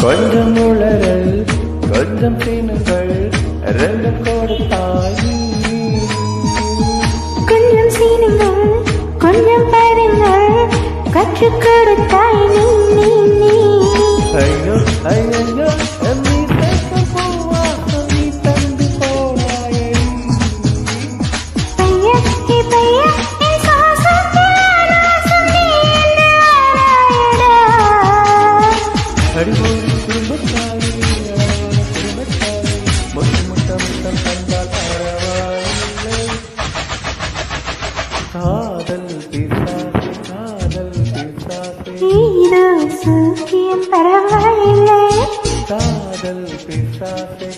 கொஞ்சம் உளறல் கொஞ்சம் சீனுங்கள் ரெண்டும் கொடுத்தாய் கொஞ்சம் சீனுங்கள் கொஞ்சம் பாருங்கள் கற்றுக் கொடுத்தாய் நீ நீ நீ ஐயோ ஐயோ நீ சேர்க்கும் பூவாசம் நீ தந்து போனாயே பையா பையா என் சுவாசத்தில் ஆலோசம் நீ என்ன ஆராயடா அடிபோடி குடும்பத்தாய் முட்டம் முட்டம் முட்டம் தந்தால் பரவாயில்லை காதல் பிசாசு காதல் பிசாசு இதோ சுக்கியம் பரவாயில்லை காதல் பிசாசு